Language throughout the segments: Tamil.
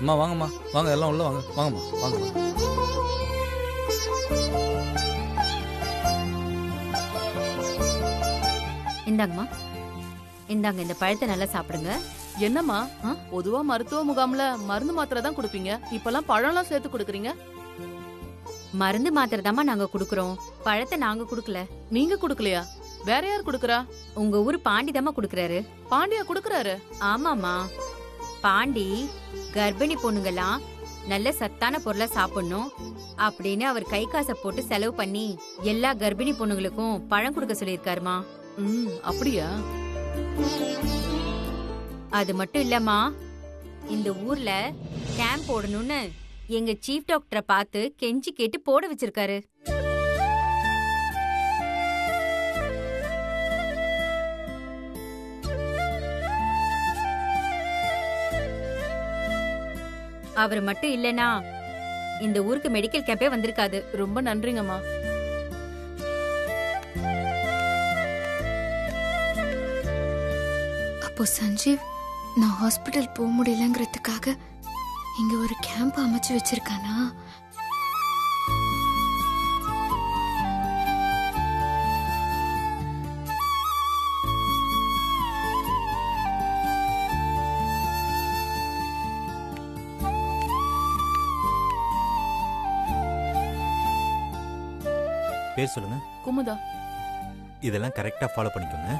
அம்மா வாங்கம்மா, வாங்க எல்லாம் உள்ள வாங்க. வாங்கம்மா வாங்கம்மா. இந்தாங்கம்மா, இந்தாங்க இந்த பழத்தை நல்லா சாப்பிடுங்க. என்னம்மா பொதுவா மருத்துவ முகாம்ல மருந்து மாத்திரை தான் கொடுப்பீங்க, இப்பெல்லாம் பழம்லாம் சேர்த்து கொடுக்குறீங்க. மருந்து மாத்திரை தாம்மா நாங்க குடுக்கறோம், பழத்தை நாங்க குடுக்கல. நீங்க குடுக்கலையா? வேற யார் குடுக்கறா? உங்க ஊர் பாண்டி தாம்மா குடுக்கறாரு. பாண்டியா குடுக்கறாரு? ஆமாமா, பாண்டி கர்ப்பிணி பொண்ணுங்கெல்லாம் நல்ல சத்தான பொருளா சாப்பிடணும் அப்படின்னு அவர் கை காசை போட்டு செலவு பண்ணி எல்லா கர்ப்பிணி பொண்ணுங்களுக்கும் பழம் கொடுக்க சொல்லியிருக்காருமா. அப்படியா? அது மட்டும் இல்லம்மா, இந்த ஊர்ல கேம்ப் போடணும்னு எங்க சீஃப் டாக்டரை பார்த்து கெஞ்சி கேட்டு போட வச்சிருக்காரு. அவர் மட்டும் இல்லனா இந்த ஊருக்கு மெடிக்கல் கேம்பே வந்திருக்காது. ரொம்ப நன்றிங்கம்மா. அப்போ சஞ்சீவ் நான் ஹாஸ்பிட்டல் போக முடியலங்கிறதுக்காக இங்க ஒரு கேம்ப் அமைச்சு வச்சிருக்கானா? பேர் சொல்லுங்க. குமுதா. இதெல்லாம் கரெக்டா ஃபாலோ பண்ணிக்கோங்க.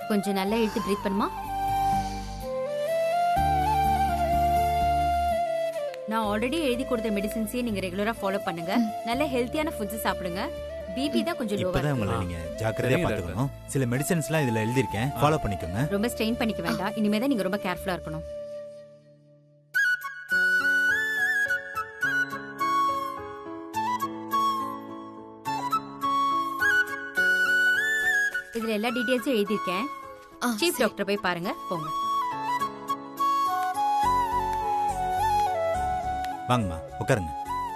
கொஞ்சம் நல்லா இழுத்து பிரீத் பண்ணுமா. நான் ஆல்ரெடி எழுதி கொடுத்த மெடிசின்ஸே நீங்க ரெகுலரா ஃபாலோ பண்ணுங்க. நல்ல ஹெல்த்தியான ஃபுட்ஸ் சாப்பிடுங்க. பிபி தான் கொஞ்சம் லோவா இப்பதான் இருக்கு. உங்களை நீங்க ஜாக்கிரதையா பாத்துக்கணும். சில மெடிசன்ஸ்லாம் இதுல எழுதிருக்கேன், ஃபாலோ பண்ணிக்கோங்க. ரொம்ப ஸ்ட்ரெயின் பண்ணிக்க வேண்டாம். இனிமே தான் நீங்க ரொம்ப கேர்ஃபுல்லா இருக்கணும். இதுல எல்லா டீடைல்ஸும் எழுதிருக்கேன். சீஃப் டாக்டர் போய் பாருங்க, போங்க. வாங்கம்மா உட்காருங்க.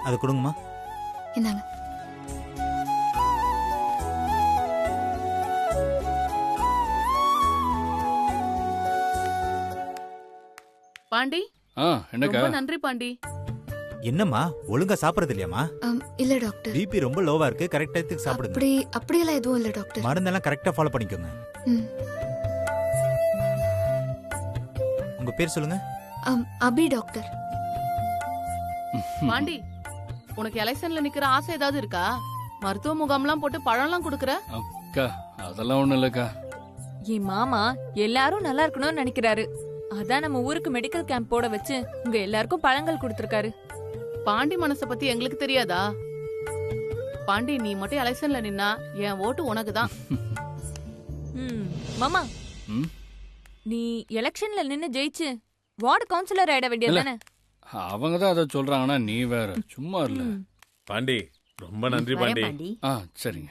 அது கொடுங்கம்மா. இந்தாங்க. பாண்டி, என்னக்கா? ரொம்ப நன்றி பாண்டி. என்னம்மா ஒழுங்கா சாப்பிடுறது இல்லையாம்மா? இல்ல டாக்டர், பிபி ரொம்ப லோவா இருக்கு, கரெக்ட் டைத்துக்கு சாப்பிடுங்க. அப்படியெல்லாம் எதுவும் இல்ல டாக்டர். மருந்தெல்லாம் கரெக்டா ஃபாலோ பண்ணிக்கோங்க. உங்க பேர் சொல்லுங்க. அபி டாக்டர். பாண்டி, உனக்கு எலெக்ஷன்ல நிக்கிற ஆசை ஏதாவது இருக்கா? மருத்துவ முகாம்லாம் போட்டு பழம்லாம் கொடுக்கற? அக்கா அதெல்லாம் ஒண்ணும் இல்லக்கா. என் மாமா எல்லாரும் நல்லா இருக்கணும்னு நினைக்கிறாரு, அதான் நம்ம ஊருக்கு மெடிக்கல் கேம்ப் போட வச்சு உங்க எல்லாருக்கும் பழங்கள் கொடுத்திருக்காரு. பாண்டி மனச பத்தி எங்களுக்கு தெரியாதா? பாண்டி, நீ மட்டும் எலெக்ஷன்ல நின்னா என் ஓட்டு உனக்கு தான். மாமா, நீ எலெக்ஷன்ல நின்னு ஜெயிச்சு வார்டு கவுன்சிலர் ஆயிட வேண்டியதுதானே? அவங்க தான் அதை சொல்றாங்கன்னா நீ வேற சும்மா இல்ல. பாண்டி ரொம்ப நன்றி பாண்டி. சரிங்க,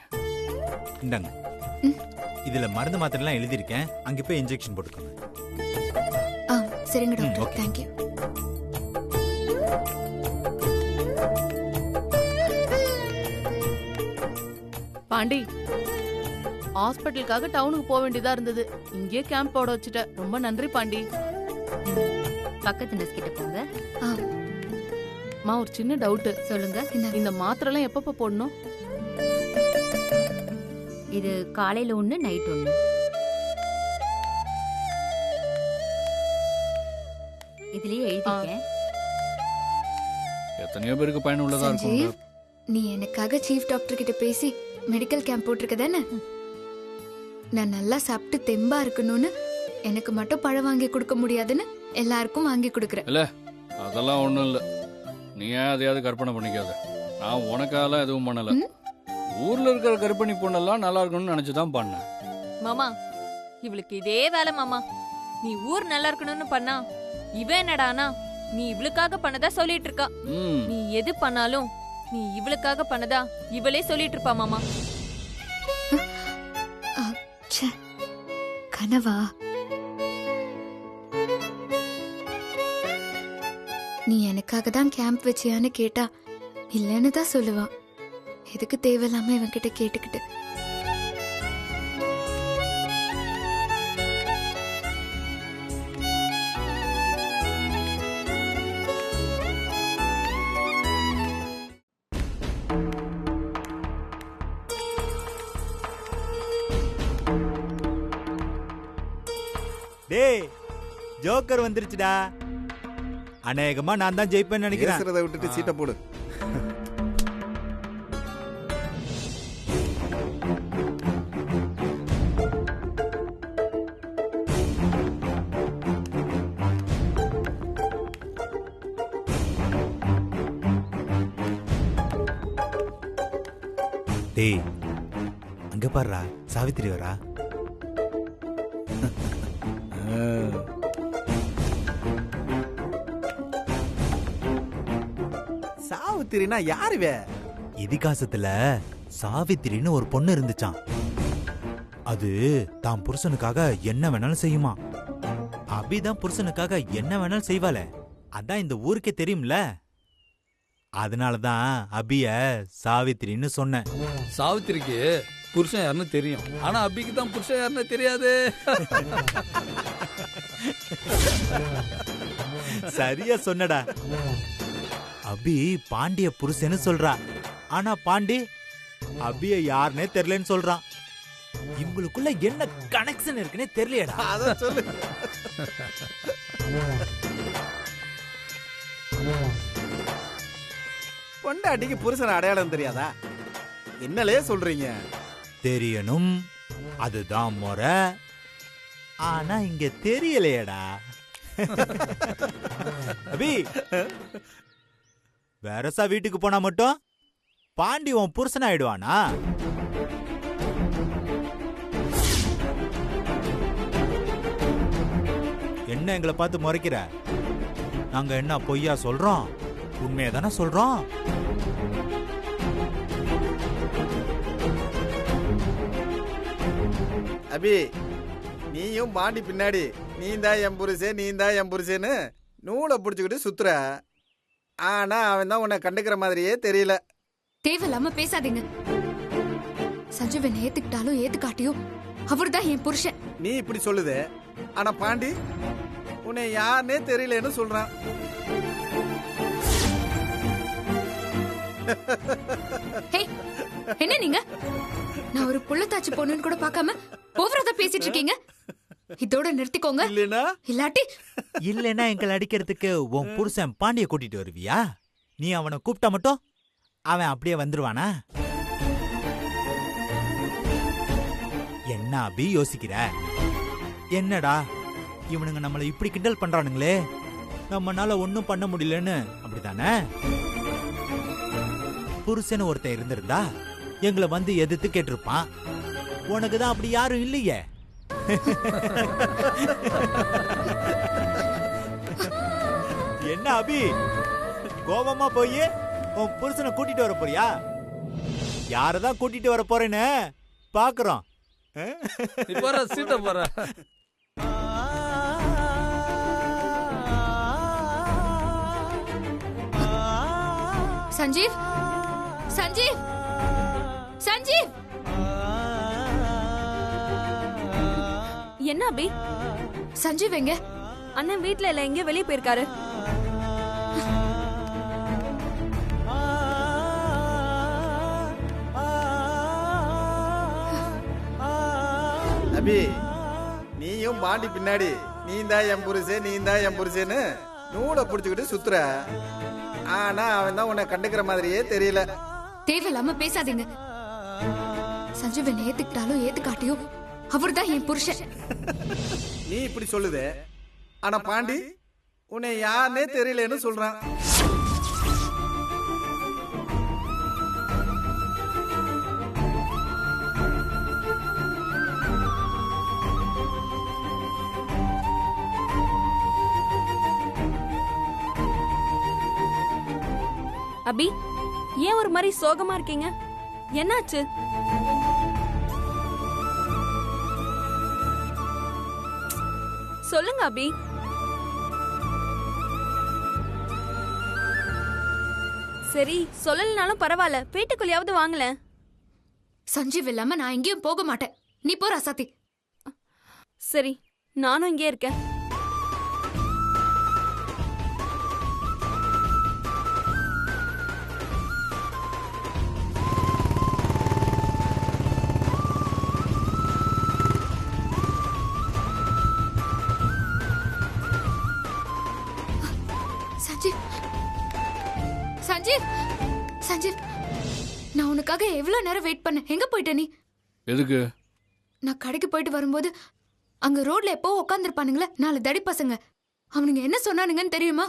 இந்தாங்க. இதுல மருந்து மாத்திரை எல்லாம் எழுதிருக்கேன், அங்க போய் இன்ஜெக்ஷன் போட்டுக்கோங்க. சரிங்க டாக்டர், தேங்க்யூ. பாண்டி, ஹாஸ்பிட்டலுக்காக டவுனுக்கு போக வேண்டியதா இருந்தது, இங்கே கேம்ப் போட வச்சுட்ட. ரொம்ப நன்றி பாண்டி. பக்கத்து நர்ஸ் கிட்ட போங்க. ஒரு சின்ன டவுட். சொல்லுங்க. இந்த மாத்திரை எல்லாம் எப்பப்ப போடணும்? இது காலையில ஒண்ணு, நைட் ஒண்ணு. இதுலயே எழுதிருக்கேன். எத்தனையோ பேருக்கு பயனுள்ளதா இருக்கும். நீ எனக்காக சீஃப் டாக்டர் கிட்ட பேசி மெடிக்கல் கேம்ப் போட்டிருக்க தானே? நான் நல்லா சாப்பிட்டு தெம்பா இருக்கணும்னு எனக்கு மட்டும் பழம் வாங்கி கொடுக்க முடியாதுன்னு எல்லாருக்கும் வாங்கி கொடுக்கறேன். இல்ல அதெல்லாம் ஒண்ணும் இல்ல, நீ அதையாவது கற்பனை பண்ணிக்காத. நான் உனக்கால எதுவும் பண்ணல. ஊர்ல இருக்கிற கர்ப்பிணி பொண்ணெல்லாம் நல்லா இருக்கணும்னு நினைச்சுதான் பண்ணேன். மாமா, இவளுக்கு இதே வேலை மாமா. நீ ஊர் நல்லா இருக்கணும்னு பண்ணா இவ என்னடானா நீ இவளுக்காக பண்ணதா சொல்லிட்டு இருக்கா. நீ எது பண்ணாலும் நீ இவளுக்காக பண்ணதா இவளே சொல்லிட்டு இருப்பா மாமா. கனவா? நீ எனக்காக தான் கேம்ப் வச்சியான்னு கேட்டா இல்லன்னு தான் சொல்லுவான். எதுக்கு தேவையில்லாம இவன் கிட்ட கேட்டுக்கிட்டு. டேய் ஜோக்கர் வந்துருச்சுடா. அநேகமா நான் தான் ஜெயிப்பேன்னு நினைக்கிறேன். பேசுறதை விட்டுட்டு சீட்டை போடு. டேய் அங்க பாருடா, சாவித்திரி வரா. சாவித்திரினா யாருவே? இதிகாசத்துல சாவித்திரின்னு ஒரு பொண்ணு இருந்துச்சாம். அது தான் புருஷனுக்காக என்ன வேணாலும் செய்யுமா. அபிதான் புருஷனுக்காக என்ன வேணாலும் செய்வாளே. அதான் இந்த ஊருக்கே தெரியும்ல. அதனாலதான் அபிய சாவித்திரின்னு சொன்னேன். சாவித்திரிக்கு புருஷன் யாருன்னு தெரியும், ஆனா அபிக்கு தான் புருஷன் யாருன்னு தெரியாது. சரியா சொன்னடா. அபி பாண்டிய புருஷன்னு சொல்றா, ஆனா பாண்டி அபிய யாருன்னே தெரியலன்னு சொல்றான். இவங்களுக்குள்ள என்ன கனெக்ஷன் இருக்குன்னே தெரியலடா. அத சொல்லு. பொண்டாட்டிக்கு புருஷன் அடையாளம் தெரியாதா? என்னலே சொல்றீங்க? தெரியணும், அதுதான் முறை. ஆனா இங்க தெரியலையடா. அபி வேறசா வீட்டுக்கு போனா மட்டும் பாண்டி உன் புருஷன் ஆயிடுவானா? என்ன எங்களை பார்த்து முறைக்கிற? நாங்க என்ன பொய்யா சொல்றோம்? உண்மையை தானே சொல்றோம். அபி, நீயும் பாண்டி பின்னாடி நீந்தா என் புருஷன் நீந்தா என் புருஷன்னு நூலை பிடிச்சுக்கிட்டு சுத்துற. ஆனா அவன் தான் உன்னை கண்டுக்கிற மாதிரியே தெரியல. தேவையில்லாம பேசாதீங்க. சஞ்சீவ் என்னை ஏத்துக்கிட்டாலும் ஏத்துக்காட்டியும் அவர்தான் என் புருஷன். நீ இப்படி சொல்லுது, ஆனா பாண்டி உன்னை யாருன்னே தெரியலன்னு சொல்றான். ஹே, என்ன நீங்க? நான் ஒரு புள்ளத்தாச்சி பொண்ணுன்னு கூட பார்க்காம ஓவரா பேசிட்டு இருக்கீங்க. இதோட நிறுத்திக்கோங்க. இல்லனா இல்லாட்டி இல்லைன்னா எங்களை அடிக்கிறதுக்கு உன் புருஷன் பாண்டிய கூட்டிட்டு வருவியா? நீ அவனை கூப்பிட்டா மட்டும் அவன் அப்படியே வந்துருவானா? என்ன அபி யோசிக்கிற? என்னடா இவனுங்க நம்மளை இப்படி கிண்டல் பண்றானுங்களே, நம்மனால ஒன்னும் பண்ண முடியலன்னு அப்படித்தானே? புருஷன் ஒருத்தன் இருந்திருந்தா எங்களை வந்து எதிர்த்து கேட்டிருப்பான். உனக்குதான் அப்படி யாரும் இல்லையே. என்ன அபி கோபமா போய் உன் புருஷனை கூட்டிட்டு வர போறியா? யாரதான் கூட்டிட்டு வர போறேன்னு பாக்குறோம். நீ போற சீட்டை போற. சஞ்சீவ், சஞ்சீவ், சஞ்சீவ். என்ன அபி? சஞ்சீவ் எங்க? அண்ணன் வீட்ல இல்ல, எங்க வெளியே போயிருக்காரு. அபி, நீயும் பாண்டி பின்னாடி நீந்தா என் புருஷன் நீந்தா என் புருஷன்னு நூலை பிடிச்சுக்கிட்டு சுத்துற. ஆனா அவன் தான் உன்னை கண்டுக்கிற மாதிரியே தெரியல. தேவையில்லாம பேசாதீங்க. சஞ்சீவ் என்னை ஏத்துக்கிட்டாலும் ஏத்துக்காட்டியும் அவர்தான் என் புருஷன். நீ இப்படி சொல்லுது, ஆனா பாண்டி உன்னை யாருன்னே தெரியலன்னு சொல்றான். அபி, ஏன் ஒரு மாதிரி சோகமா இருக்கீங்க? என்னாச்சு? சொல்லுங்க அபி. சரி, சொல்லலனாலும் பரவாயில்ல, வீட்டுக்குள்ளயாவது வாங்கல. சஞ்சீவ் இல்லாம நான் எங்கேயும் போக மாட்டேன். நீ போ ராசாத்தி. சரி, நானும் இங்கே இருக்கேன். சஞ்சீவ் சஞ்சீவ், நான் உனக்காக எவ்வளவு நேரம் வெயிட் பண்ணேன். எங்க போயிட்ட நீ? எதுக்கு? நான் கடைக்கு போயிட்டு வரும்போது அங்க ரோட்ல எப்போ உட்காந்துருப்பானுங்களே 4 தடி பசங்க, அவனுங்க என்ன சொன்னானுங்கன்னு தெரியுமா?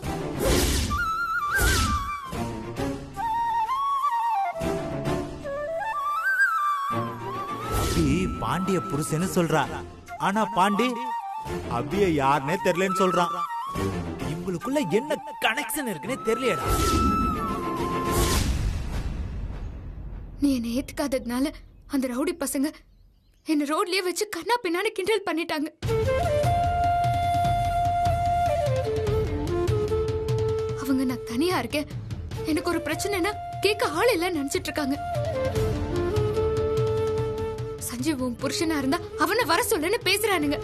அபி பாண்டிய புருஷன்னு சொல்றா, ஆனா பாண்டி அபிய யாருன்னே தெரியலன்னு சொல்றான். இவங்களுக்குள்ள என்ன கனெக்ஷன் இருக்குன்னே தெரியலடா. நீ என்னை ஏத்துக்காததுனால அந்த ரவுடி பசங்க என்ன ரோட்லயே வச்சு கண்ணா பின்னாடி கிண்டல் பண்ணிட்டாங்க. அவங்க நான் தனியா இருக்கேன், எனக்கு ஒரு பிரச்சனைனா கேட்க ஆள் இல்ல நினைச்சிட்டு இருக்காங்க. சஞ்சீவ் உன் புருஷனா இருந்தா அவனை வர சொல்லுன்னு பேசுறானுங்க.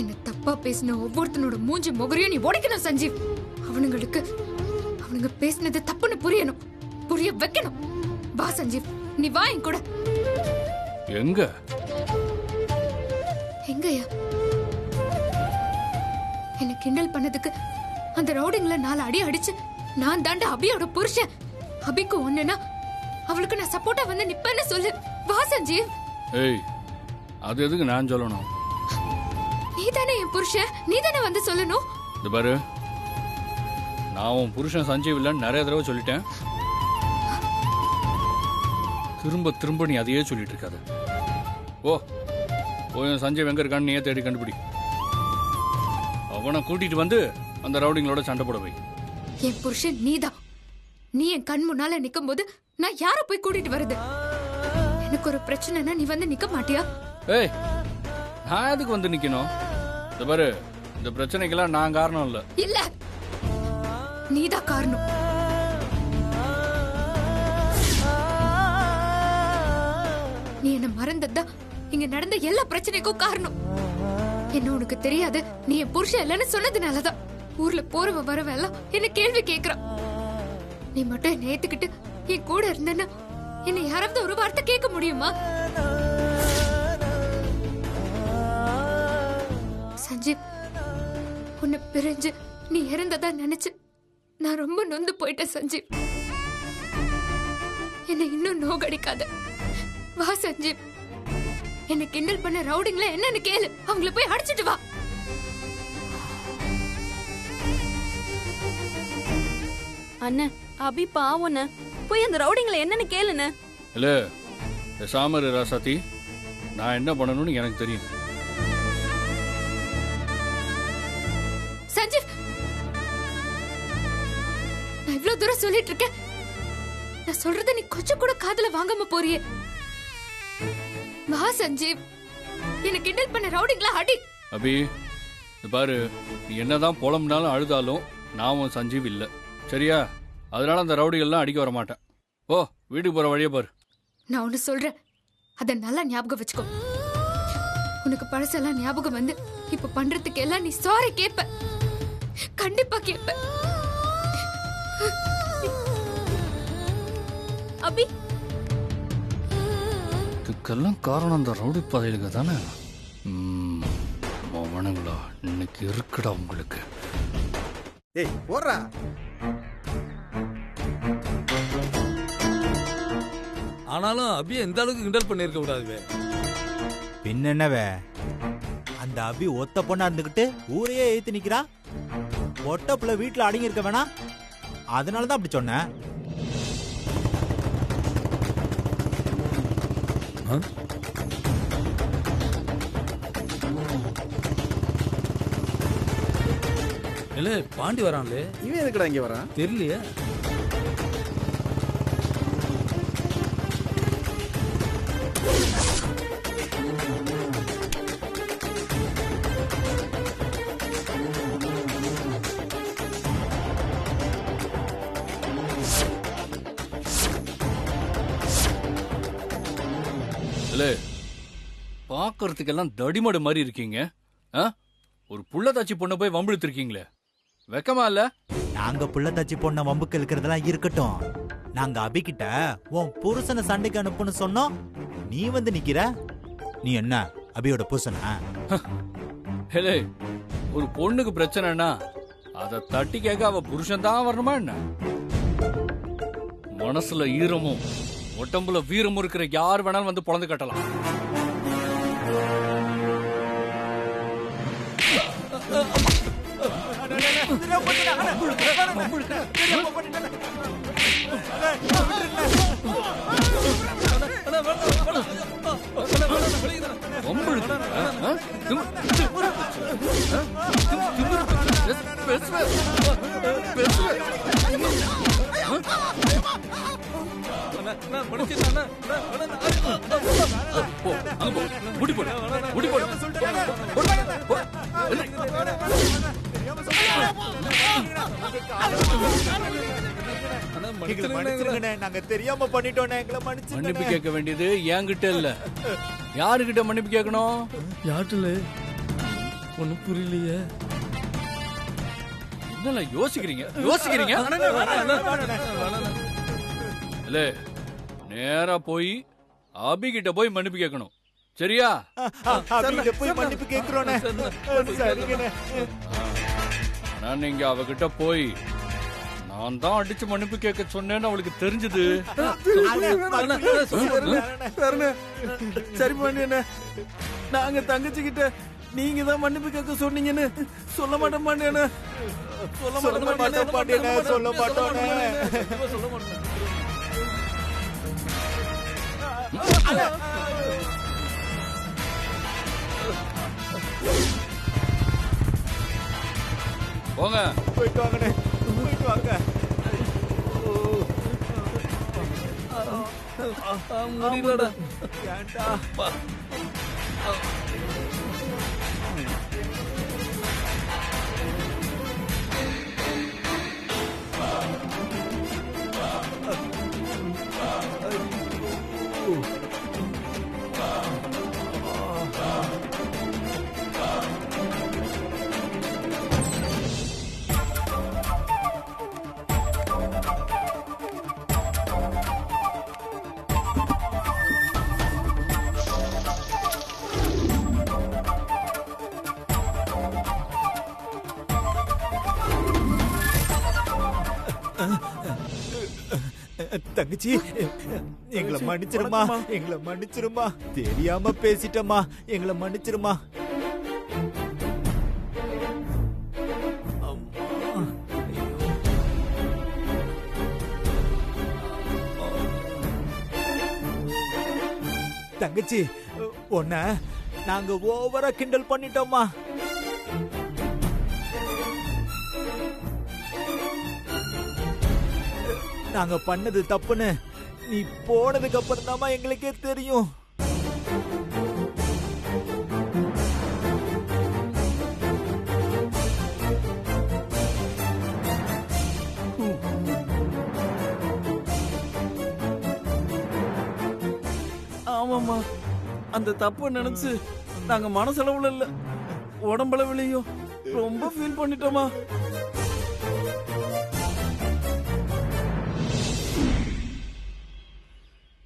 என்ன தப்பா பேசின ஒவ்வொருத்தனோட மூஞ்சி முகரையும் நீ உடைக்கணும் சஞ்சீவ். அவனுங்க பேசினது தப்புன்னு புரியணும், புரிய வைக்கணும். வா சஞ்சீவ், நீ வா என் கூட. எங்க? எங்கயா? என்ன கிண்டல் பண்ணதுக்கு அந்த ரவுடிங்ல 4 அடி அடிச்சு நான் தாண்ட அபியோட புருஷன். அபிக்கு ஒண்ணுனா அவளுக்கு நான் சப்போர்ட்டா வந்து நிப்பேன்னு சொல்லு. வா சஞ்சீவ். ஏய், அது எதுக்கு நான் சொல்லணும்? நீதானே என் புருஷன், நீதானே வந்து சொல்லணும். இது பாரு, நான் உன் புருஷன் சஞ்சீவ் இல்லைன்னு நிறைய தடவை சொல்லிட்டேன். திரும்ப திரும்ப நீ அதையே சொல்லிட்டு இருக்காது. ஓ போய் சஞ்சீவ் எங்க இருக்கான்னு நீயே தேடி கண்டுபிடி. அவனை கூட்டிட்டு வந்து அந்த ரவுடிங்களோட சண்டை போட வை. என் புருஷன் நீதான். நீ என் கண் முன்னால நிக்கும் போது நான் யார போய் கூட்டிட்டு வருது? எனக்கு ஒரு பிரச்சனைனா நீ வந்து நிக்க மாட்டியா? ஏய், நான் எதுக்கு வந்து நிக்கணும்? இது பாரு, இந்த பிரச்சனைக்கெல்லாம் நான் காரணம் இல்ல. இல்ல, நீதான் காரணம். நீ என்ன மறந்ததா இங்க நடந்த எல்லா பிரச்சனைக்கும் காரணம். என்ன உனக்கு தெரியாது, நீ என் புருஷன் இல்லைன்னு சொன்னதுனாலதான் ஊர்ல போறவ வரவ எல்லாம் என்ன கேள்வி கேக்குறான். நீ மட்டும் என்ன ஏத்துக்கிட்டு என் கூட இருந்தேன்னா என்ன யாராவது ஒரு வார்த்தை கேட்க முடியுமா? சஞ்சீவ், உன்னை பிரிஞ்சு நீ இறந்ததா நினைச்சு நான் ரொம்ப நொந்து போயிட்டேன் சஞ்சீவ். என்னை இன்னும் நோகடிக்காத. வா சஞ்சீவ், என்ன கிண்டல் பண்ண ரவுடிங்ல என்னன்னு கேளு, அவங்கள போய் அடிச்சிட்டு வா. அண்ணன் அபி பாவண்ண, போய் அந்த ரவுடிங்களை என்னன்னு கேளுண்ண. இல்ல சாமர் ராசாத்தி, நான் என்ன பண்ணணும்னு எனக்கு தெரியும். சஞ்சீவ், நான் இவ்வளவு தூரம் சொல்லிட்டு இருக்கேன், நான் சொல்றத நீ கொஞ்சம் கூட காதுல வாங்காம போறியே. வா சஞ்சீவ், என்ன கிண்டல் பண்ண ரவுடிங்களா அடி. அபி இது பாரு, நீ என்னதான் புலம்புனாலும் அழுதாலும் நான் உன் சஞ்சீவ் இல்ல, சரியா? அதனால அந்த ரவுடிகள்லாம் அடிக்க வர மாட்டேன். ஓ, வீட்டுக்கு போற வழியே பாரு. நான் ஒண்ணு சொல்றேன், அத நல்லா ஞாபகம் வச்சுக்கோ. உனக்கு பழசெல்லாம் ஞாபகம் வந்து இப்ப பண்றதுக்கு எல்லாம் நீ சாரி கேப்ப, கண்டிப்பா கேப்ப. அபி, இதுக்கெல்லாம் காரணம் அந்த ரவுடி பதையிலுக்கு தானே. மவனுங்களா, இன்னைக்கு இருக்குடா உங்களுக்கு. ஏய் போறா. ஆனாலும் அபியை இந்த அளவுக்கு கிண்டல் பண்ணிருக்க கூடாது. பின்னவே அந்த அபி ஒத்த பொண்ணா இருந்துகிட்டு ஊரையே ஏத்து நிக்கிறா. ஒட்ட புள்ள வீட்டுல அடங்கி இருக்க வேணா, அதனாலதான் அப்படி சொன்னேன். இல்ல பாண்டி வரான்லே, இவன் எதுக்குடா இங்க வரான் தெரியலையே. பாக்குறதுக்கெல்லாம் தடிமடு மாதிரி இருக்கீங்க. ஒரு புள்ள தாச்சி பொண்ணை போய் வம்பிழுத்து இருக்கீங்களே, வெக்கமா இல்ல? நாங்க புள்ள தாச்சி பொண்ண வம்புக்கு இழுக்கிறதெல்லாம் இருக்கட்டும். நாங்க அபிகிட்ட உன் புருஷனை சண்டைக்கு அனுப்புன்னு சொன்னோம், நீ வந்து நிக்கிற. நீ என்ன அபியோட புருஷனா? ஒரு பொண்ணுக்கு பிரச்சனைனா அதை தட்டி கேட்க அவ புருஷன் தான் வரணுமா என்ன? மனசுல ஈரமும் உடம்புல வீரமும் இருக்கிற யார் வேணாலும் வந்து பொழந்து கட்டலாம். நாங்க தெரியாம பண்ணிட்டோம், எங்களை மன்னிப்பு கேட்க வேண்டியது என்கிட்ட இல்ல, யாருகிட்ட மன்னிப்பு கேட்கணும்? யாட்டுல ஒன்னும் புரியலையே. என்ன யோசிக்கிறீங்க? இல்ல, நேரா போய் அபிகிட்ட போய் மன்னிப்பு கேட்கணும், சரியா? போய் மன்னிப்பு கேட்கிறோம். ஆனா நீங்க அவகிட்ட போய் நான் தான் அடிச்சு மன்னிப்பு கேட்க சொன்னேன்னு அவளுக்கு தெரிஞ்சது. சரி பண்ணு, நாங்க தங்கச்சி கிட்ட நீங்க தான் மன்னிப்பு கேட்க சொன்னீங்கன்னு சொல்ல மாட்டோம் பாண்டியன. சொல்ல மாட்டோம். போங்க, போயிட்டு வாங்கண்ணே, போயிட்டு வாங்க. முடியலடா. தங்கச்சி, எங்களை மன்னிச்சிருமா, எங்களை மன்னிச்சிருமா. தெரியாம பேசிட்டமா, எங்களை மன்னிச்சிருமா. தங்கச்சி, உன்ன நாங்க ஓவரா கிண்டல் பண்ணிட்டோமா. நாங்க பண்ணது தப்புன்னு நீ போனதுக்கு அப்புறம் தான் எங்களுக்கே தெரியும். ஆமாமா, அந்த தப்பு நினைச்சு நாங்க மனசளவுல இல்ல, உடம்பளவுலயும் ரொம்ப ஃபீல் பண்ணிட்டோமா.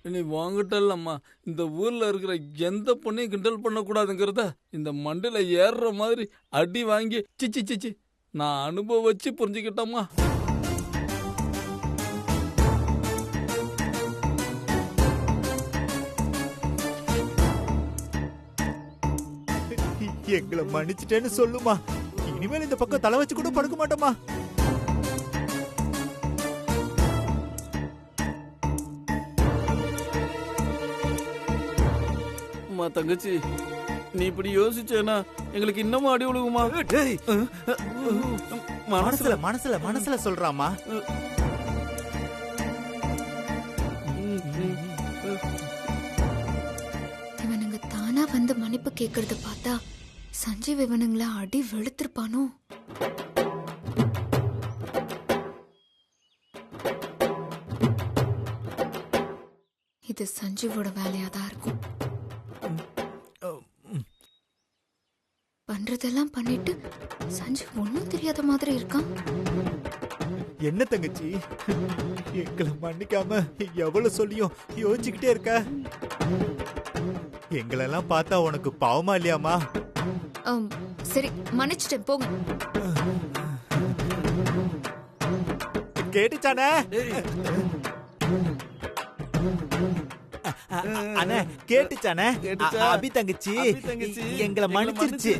இனி வாங்கிட்ட இல்லம்மா, இந்த ஊர்ல இருக்கிற எந்த பொண்ணையும் கிண்டல் பண்ணக்கூடாதுங்கிறத இந்த மண்டையில ஏறுற மாதிரி அடி வாங்கி சிச்சி சிச்சி நான் அனுபவிச்சு புரிஞ்சுக்கிட்டோமா. எங்களை மன்னிச்சிட்டேன்னு சொல்லுமா. இனிமேல் இந்த பக்கம் தலை வச்சு கூட படுக்க மாட்டோமா. தங்கச்சி, நீ இப்படி யோசிச்சேனா எங்களுக்கு இன்னமும் அடி விழுகுமா? மனசுல மனசுல மனசுல சொல்றாமா. இவனுங்க தானா வந்து மன்னிப்பு கேக்குறத பார்த்தா சஞ்சீவ் இவனுங்கள அடி வெளுத்திருப்பானோ. இது சஞ்சீவோட வேலையாதான் இருக்கும். பண்றதெல்லாம் பண்ணிட்டு சஞ்சீவ் ஒன்னும் தெரியாத மாதிரி இருக்கான். என்ன தங்கச்சி, எங்களை மன்னிக்காம எவ்வளவு சொல்லியும் யோசிச்சுக்கிட்டே இருக்க. எங்களெல்லாம் பார்த்தா உனக்கு பாவமா இல்லையாமா? சரி, மன்னிச்சிட்டேன், போங்க. கேட்டுச்சானே? அண்ணே கேட்டுச்சானே? கேட்டுச்சா? அபி தங்கச்சி அபி தங்கச்சி எங்களை மன்னிச்சிருச்சு.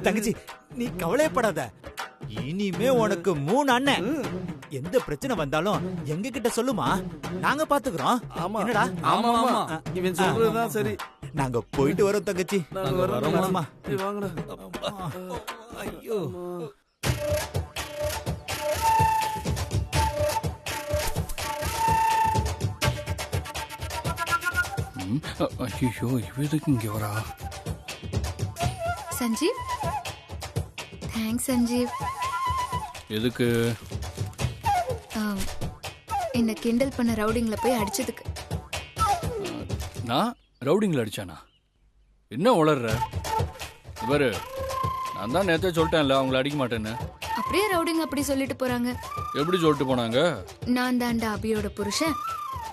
தங்கச்சி நீ கவலைப்படாத. இனிமே உனக்கு 3 அண்ணன். எந்த பிரச்சனை வந்தாலும் எங்க கிட்ட சொல்லுமா, நாங்க பாத்துக்கிறோம். ஆமா. என்னடா? ஆமா ஆமா இவன் சொல்றதுதான் சரி. நாங்க போயிட்டு வரோம் தங்கச்சி. நாங்க வரோம்மா. ஏய், வாங்கடா. ஐயோ ஐயோ இவ எதுக்கு இங்க வரா? சஞ்சீவ், தேங்க்ஸ் சஞ்சீவ். எதுக்கு? என்ன கிண்டல் பண்ண ரவுடிங்கள போய் அடிச்சதுக்கு. நான் ரவுடிங்களை அடிச்சானா? என்ன உளர்ற? இவரு நான் தான் நேத்தே சொல்லிட்டேன்ல அவங்கள அடிக்க மாட்டேன்னு. அப்படியே ரவுடிங்க அப்படி சொல்லிட்டு போறாங்க. எப்படி சொல்லிட்டு போனாங்க? நான் தாண்டா அபியோட புருஷன்,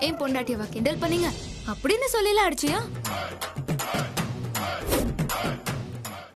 என் பொண்டாட்டியவா கிண்டல் பண்ணீங்க அப்படின்னு சொல்லல அடிச்சியா?